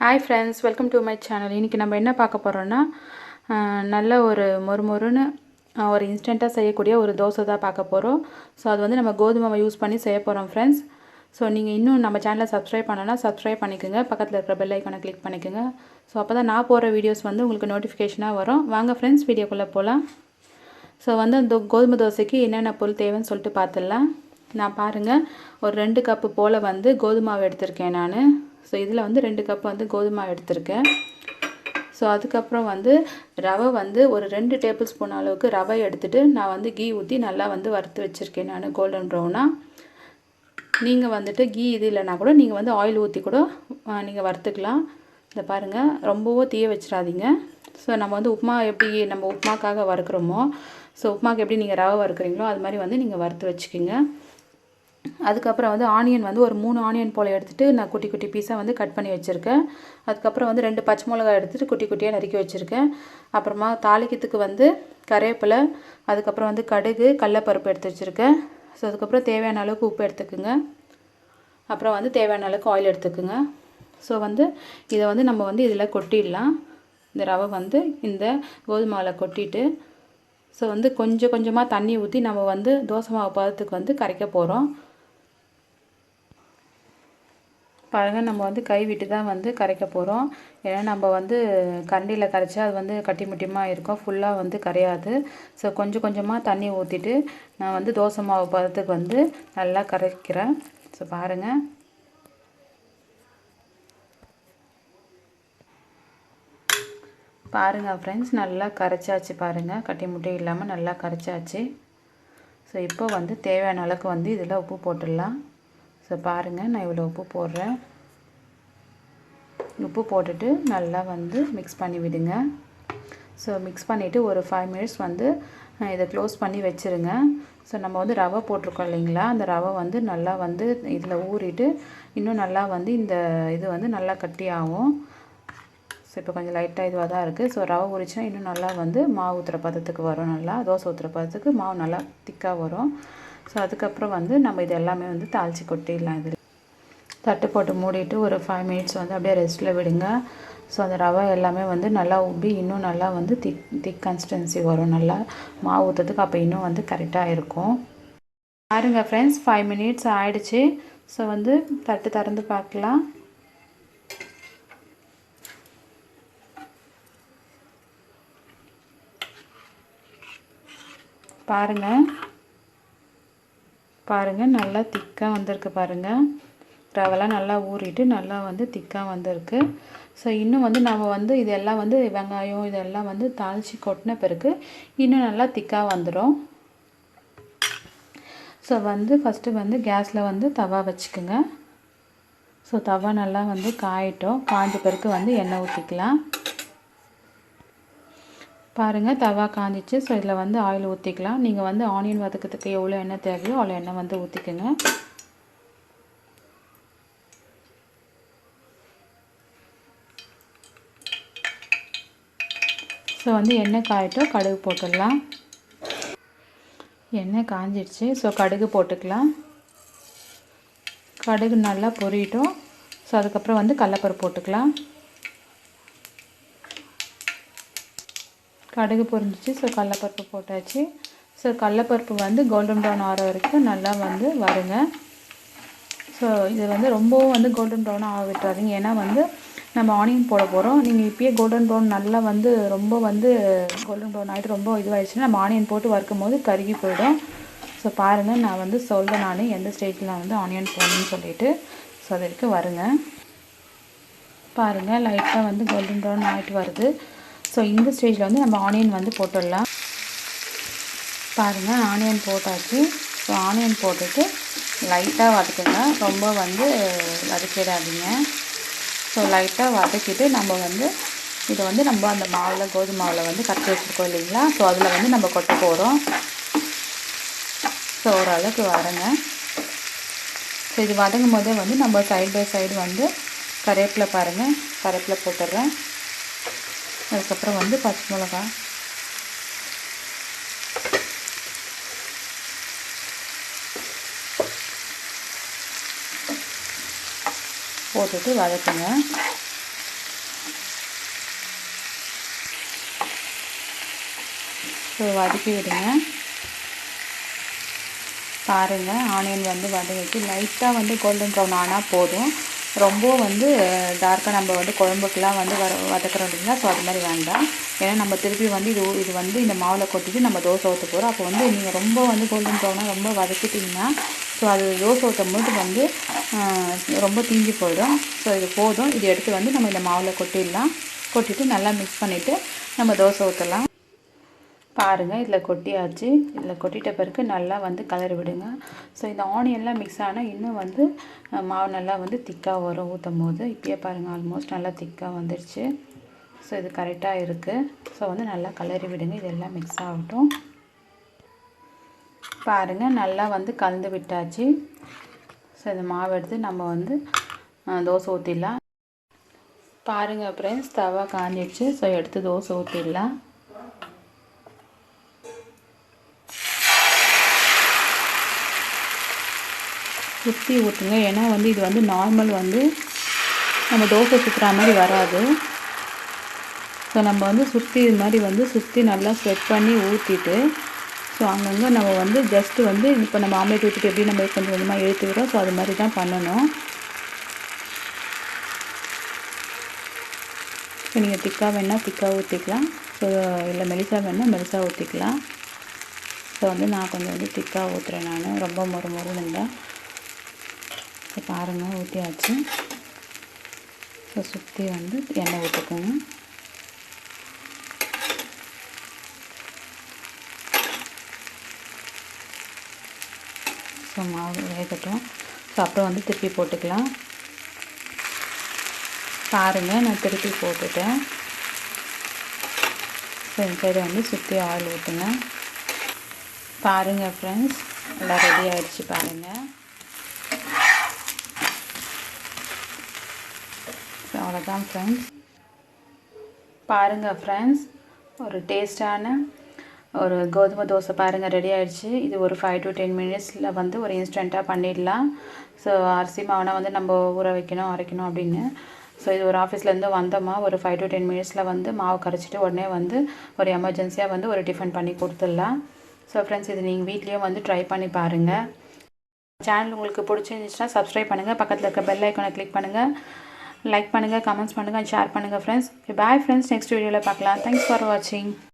Hi friends, welcome to my channel. இன்றைக்கி நம்ம என்ன பார்க்க போகிறோன்னா, நல்ல ஒரு மொறுமொறுன்னு ஒரு இன்ஸ்டண்ட்டாக செய்யக்கூடிய ஒரு தோசை தான் பார்க்க போகிறோம். ஸோ அது வந்து நம்ம கோதுமை யூஸ் பண்ணி செய்ய போகிறோம் ஃப்ரெண்ட்ஸ். ஸோ நீங்கள் இன்னும் நம்ம சேனலை சப்ஸ்கிரைப் பண்ணனா சப்ஸ்கிரைப் பண்ணிக்கோங்க, பக்கத்தில் இருக்கிற பெல் ஐக்கானை கிளிக் பண்ணிக்கோங்க. ஸோ அப்போ தான் நான் போகிற வீடியோஸ் வந்து உங்களுக்கு நோட்டிஃபிகேஷனாக வரும். வாங்க ஃப்ரெண்ட்ஸ், வீடியோக்குள்ளே போகலாம். ஸோ வந்து அந்த கோதுமை தோசைக்கு என்னென்ன பொருள் தேவைன்னு சொல்லிட்டு பார்த்துடலாம். நான் பாருங்கள், ஒரு 2 கப்பு போல் வந்து கோதுமை மாவு எடுத்திருக்கேன் நான். ஸோ இதில் வந்து 2 கப் வந்து கோதுமை மாவு எடுத்திருக்கேன். ஸோ அதுக்கப்புறம் வந்து ரவை வந்து ஒரு 2 டேபிள் ஸ்பூன் அளவுக்கு ரவை எடுத்துகிட்டு நான் வந்து கீ ஊற்றி நல்லா வந்து வறுத்து வச்சுருக்கேன் நான் கோல்டன் ப்ரௌனாக. நீங்கள் வந்துட்டு கீ இது இல்லைனா கூட நீங்கள் வந்து ஆயில் ஊற்றி கூட நீங்கள் வறுத்துக்கலாம். இதை பாருங்கள், ரொம்பவும் தீய வச்சிடாதீங்க. ஸோ நம்ம வந்து நம்ம உப்புமாக்காக வறுக்கிறோமோ, ஸோ உப்புமாக்கு எப்படி நீங்கள் ரவை வறுக்கிறீங்களோ அது மாதிரி வந்து நீங்கள் வறுத்து வச்சுக்கிங்க. அதுக்கப்புறம் வந்து ஆனியன் வந்து ஒரு 3 ஆனியன் போல் எடுத்துகிட்டு நான் குட்டி குட்டி பீஸாக வந்து கட் பண்ணி வச்சுருக்கேன். அதுக்கப்புறம் வந்து 2 பச்சை மிளகாய் எடுத்துகிட்டு குட்டி குட்டியாக நறுக்கி வச்சுருக்கேன். அப்புறமா தாளிக்கிறதுக்கு வந்து கருவேப்பிலை, அதுக்கப்புறம் வந்து கடுகு, கடலைப்பருப்பு எடுத்து வச்சுருக்கேன். ஸோ அதுக்கப்புறம் தேவையான அளவுக்கு உப்பு எடுத்துக்குங்க. அப்புறம் வந்து தேவையான அளவுக்கு ஆயில் எடுத்துக்குங்க. ஸோ வந்து இதை வந்து நம்ம வந்து இதில் கொட்டிடலாம். இந்த ரவை வந்து இந்த கோதுமை மாவில் கொட்டிட்டு, ஸோ வந்து கொஞ்சம் கொஞ்சமாக தண்ணி ஊற்றி நம்ம வந்து தோசை மாவு பதத்துக்கு வந்து கரைக்க போகிறோம். பாருங்கள், நம்ம வந்து கை விட்டு தான் வந்து கரைக்க போகிறோம். ஏன்னா நம்ம வந்து கண்டியில் கரைச்சா அது வந்து கட்டி முட்டியமாக இருக்கும், ஃபுல்லாக வந்து கரையாது. ஸோ கொஞ்சம் கொஞ்சமாக தண்ணி ஊற்றிட்டு நான் வந்து தோசை மாவு பதத்துக்கு வந்து நல்லா கரைக்கிறேன். ஸோ பாருங்கள், ஃப்ரெண்ட்ஸ், நல்லா கரைச்சாச்சு பாருங்கள், கட்டி முட்டி இல்லாமல் நல்லா கரைச்சாச்சு. ஸோ இப்போ வந்து தேவையான அளவுக்கு வந்து இதில் உப்பு போட்டுடலாம். ஸோ பாருங்கள், நான் இவ்வளோ உப்பு போடுறேன். உப்பு போட்டுட்டு நல்லா வந்து மிக்ஸ் பண்ணி விடுங்க. ஸோ மிக்ஸ் பண்ணிவிட்டு ஒரு 5 மினிட்ஸ் வந்து இதை க்ளோஸ் பண்ணி வச்சுருங்க. ஸோ நம்ம வந்து ரவை போட்டிருக்கோம் இல்லைங்களா, அந்த ரவை வந்து நல்லா வந்து இதில் ஊறிட்டு இன்னும் நல்லா வந்து இந்த இது வந்து நல்லா கட்டியாகும். ஸோ இப்போ கொஞ்சம் லைட்டாக இதுவாக தான் இருக்குது. ஸோ ரவை ஊறிச்சுன்னா இன்னும் நல்லா வந்து மாவு ஊற்றுற பதத்துக்கு வரும், நல்லா தோசை ஊற்றுற பதத்துக்கு மாவு நல்லா திக்காக வரும். ஸோ அதுக்கப்புறம் வந்து நம்ம இது எல்லாமே வந்து தாளித்து கொட்டிடலாம். இது தட்டு போட்டு மூடிட்டு ஒரு 5 மினிட்ஸ் வந்து அப்படியே ரெஸ்ட்டில் விடுங்க. ஸோ அந்த ரவை எல்லாமே வந்து நல்லா உப்பி இன்னும் நல்லா வந்து திக் கன்சிஸ்டன்சி வரும், நல்லா மாவு ஊற்றுறதுக்கு அப்போ இன்னும் வந்து கரெக்டாக இருக்கும். பாருங்கள் ஃப்ரெண்ட்ஸ், 5 மினிட்ஸ் ஆயிடுச்சு. ஸோ வந்து தட்டு திறந்து பார்க்கலாம். பாருங்கள் நல்லா திக்காக வந்திருக்கு பாருங்கள். ரவெல்லாம் நல்லா ஊறிட்டு நல்லா வந்து திக்காக வந்திருக்கு. ஸோ இன்னும் வந்து நம்ம வந்து இதெல்லாம் வந்து வெங்காயம் இதெல்லாம் வந்து தாளித்து கொட்டின பிறகு இன்னும் நல்லா திக்காக வந்துடும். ஸோ வந்து ஃபஸ்ட்டு வந்து கேஸில் வந்து தவா வச்சுக்கோங்க. ஸோ தவா நல்லா வந்து காயட்டும். காய்ஞ்ச பிறகு வந்து எண்ணெய் ஊற்றிக்கலாம். பாருங்கள், தவா காஞ்சிச்சு. ஸோ இதில் வந்து ஆயில் ஊற்றிக்கலாம். நீங்கள் வந்து ஆனியன் வதக்கிறதுக்கு எவ்வளோ எண்ணெய் தேவையோ அவ்வளோ எண்ணெய் வந்து ஊற்றிக்கோங்க. ஸோ வந்து எண்ணெய் காயட்டும், கடுகு போட்டுடலாம். எண்ணெய் காஞ்சிடுச்சு. ஸோ கடுகு போட்டுக்கலாம். கடுகு நல்லா பொரியட்டும். ஸோ அதுக்கப்புறம் வந்து கடலைப்பருப்பு போட்டுக்கலாம். கடுகு பொரிஞ்சிச்சு. ஸோ கடலைப்பருப்பு போட்டாச்சு. ஸோ கடலைப்பருப்பு வந்து கோல்டன் ப்ரௌன் ஆகிற வரைக்கும் நல்லா வந்து வருங்க. ஸோ இது வந்து ரொம்பவும் வந்து கோல்டன் ப்ரௌனாக ஆக விட்டுறாதீங்க, ஏன்னா வந்து நம்ம ஆனியன் போட போகிறோம். நீங்கள் இப்போயே கோல்டன் ப்ரௌன் நல்லா வந்து ரொம்ப வந்து கோல்டன் ப்ரௌன் ஆகிட்டு ரொம்ப இதுவாகிடுச்சுன்னா நம்ம ஆனியன் போட்டு வறுக்கும் போது கருகி போயிடும். ஸோ பாருங்கள், நான் வந்து சொல்கிறேன் நான் எந்த ஸ்டேஜில் நான் வந்து ஆனியன் போடணும்னு சொல்லிவிட்டு. ஸோ அது வரைக்கும் வருங்க. பாருங்கள், லைட்டாக வந்து கோல்டன் ப்ரௌன் ஆகிட்டு வருது. ஸோ இந்த ஸ்டேஜில் வந்து நம்ம ஆனியன் வந்து போட்டுடலாம். பாருங்கள், ஆனியன் போட்டாச்சு. ஸோ ஆனியன் போட்டுட்டு லைட்டாக வதக்குங்க, ரொம்ப வந்து வதக்கிடாதீங்க. ஸோ லைட்டாக வதக்கிட்டு நம்ம வந்து இதை வந்து நம்ம அந்த மாவில் கோதுமை மாவில் வந்து கட்டி வச்சுருக்கோம் இல்லைங்களா, ஸோ அதில் வந்து நம்ம கொட்ட போகிறோம். ஸோ ஓரளவுக்கு வரங்க. ஸோ இது வதங்கும் போதே வந்து நம்ம சைடு பை சைடு வந்து கருவேப்பிலை பாருங்கள், கருவேப்பிலை போட்டுடுறேன். அதுக்கப்புறம் வந்து பச்சை மிளகாய், போட்டுட்டு வதக்குங்க. ஸோ வதக்கி விடுங்க. பாருங்கள், ஆனியன் வந்து வதக்கி லைட்டாக வந்து கோல்டன் ப்ரௌன் ஆனால் போதும். ரொம்ப வந்து டார்க்காக நம்ம வந்து குழம்புக்கெலாம் வந்து வதக்குறோம் இல்லைங்களா, ஸோ அது மாதிரி வேண்டாம். ஏன்னா நம்ம திருப்பி வந்து இது வந்து இந்த மாவில் கொட்டிட்டு நம்ம தோசை ஊற்ற போகிறோம். அப்போ வந்து நீங்கள் ரொம்ப வந்து கோல்டன் ப்ரௌனாக ரொம்ப வதக்கிட்டிங்கன்னா ஸோ அது தோசை ஊற்றும் போது வந்து ரொம்ப தீஞ்சு போயிடும். ஸோ இது போதும். இது எடுத்து வந்து நம்ம இந்த மாவில் கொட்டிட்டு நல்லா மிக்ஸ் பண்ணிவிட்டு நம்ம தோசை ஊற்றலாம். பாருங்கள், இதில் கொட்டியாச்சு. இதில் கொட்டிட்ட பிறகு நல்லா வந்து கலரி விடுங்க. ஸோ இந்த ஆனியன்லாம் மிக்ஸ் ஆனால் இன்னும் வந்து மாவு நல்லா வந்து திக்காக வரும் ஊற்றும் போது. இப்போயே பாருங்கள், ஆல்மோஸ்ட் நல்லா திக்காக வந்துடுச்சு. ஸோ இது கரெக்டாக இருக்குது. ஸோ வந்து நல்லா கலரி விடுங்க. இதெல்லாம் மிக்ஸ் ஆகட்டும். பாருங்கள், நல்லா வந்து கலந்து விட்டாச்சு. ஸோ இந்த மாவு எடுத்து நம்ம வந்து தோசை ஊற்றிடலாம். பாருங்கள் ஃப்ரெண்ட்ஸ், தவா காஞ்சிடுச்சு. ஸோ எடுத்து தோசை ஊற்றிடலாம். சுற்றி ஊற்றுங்க. ஏன்னா வந்து இது வந்து நார்மல் வந்து நம்ம தோசை சுற்றுற மாதிரி வராது. ஸோ நம்ம வந்து சுற்றி இது மாதிரி வந்து சுற்றி நல்லா ஸ்ப்ரெட் பண்ணி ஊற்றிட்டு ஸோ அங்கங்கே நம்ம வந்து ஜஸ்ட்டு வந்து இப்போ நம்ம ஆம்லேட் ஊற்றிட்டு எப்படி நம்ம கொஞ்சம் கொஞ்சமாக இழுத்து விடுறோம், ஸோ அது மாதிரி தான் பண்ணணும். இப்போ நீங்கள் திக்காக வேணால் திக்காக ஊற்றிக்கலாம். ஸோ இல்லை மெலிசா வேணால் மெலிசா ஊற்றிக்கலாம். ஸோ வந்து நான் கொஞ்சம் வந்து திக்காக ஊற்றுறேன். நான் ரொம்ப மொறுன்னு இல்லை. ஸோ பாருங்கள், ஊற்றியாச்சு. ஸோ சுற்றி வந்து எண்ணெய் ஊற்றிக்கோங்க. ஸோ மாவு வேகட்டும். ஸோ அப்புறம் வந்து திருப்பி போட்டுக்கலாம். பாருங்கள், நான் திருப்பி போட்டுட்டேன். ஸோ இந்த சைடு வந்து சுற்றி ஆயில் ஊற்றுங்க. பாருங்கள் ஃப்ரெண்ட்ஸ், எல்லாம் ரெடி ஆகிடுச்சு. பாருங்கள், அவ்வளோதான் ஃப்ரெண்ட்ஸ். பாருங்கள் ஃப்ரெண்ட்ஸ், ஒரு டேஸ்டான ஒரு கோதுமை தோசை பாருங்கள் ரெடி ஆகிடுச்சு. இது ஒரு 5 to 10 மினிட்ஸில் வந்து ஒரு இன்ஸ்டண்ட்டாக பண்ணிடலாம். ஸோ அரிசி மாவுனா வந்து நம்ம ஊற வைக்கணும் அரைக்கணும் அப்படின்னு. ஸோ இது ஒரு ஆஃபீஸ்லேருந்து வந்தோமா ஒரு 5 to 10 மினிட்ஸில் வந்து மாவு கரைச்சிட்டு உடனே வந்து ஒரு எமர்ஜென்சியாக வந்து ஒரு டிஃபன் பண்ணி கொடுத்துடலாம். ஸோ ஃப்ரெண்ட்ஸ், இது நீங்கள் வீட்லேயும் வந்து ட்ரை பண்ணி பாருங்கள். சேனல் உங்களுக்கு பிடிச்சிருந்துச்சுன்னா சப்ஸ்கிரைப் பண்ணுங்கள். பக்கத்தில் இருக்க பெல் ஐக்கானை கிளிக் பண்ணுங்கள். லைக் பண்ணுங்கள், கமெண்ட்ஸ் பண்ணுங்கள், ஷேர் பண்ணுங்கள் ஃப்ரெண்ட்ஸ். பாய் ஃப்ரெண்ட்ஸ், நெக்ஸ்ட் வீடியோவில் பார்க்கலாம். தேங்க்ஸ் ஃபார் வாட்சிங்.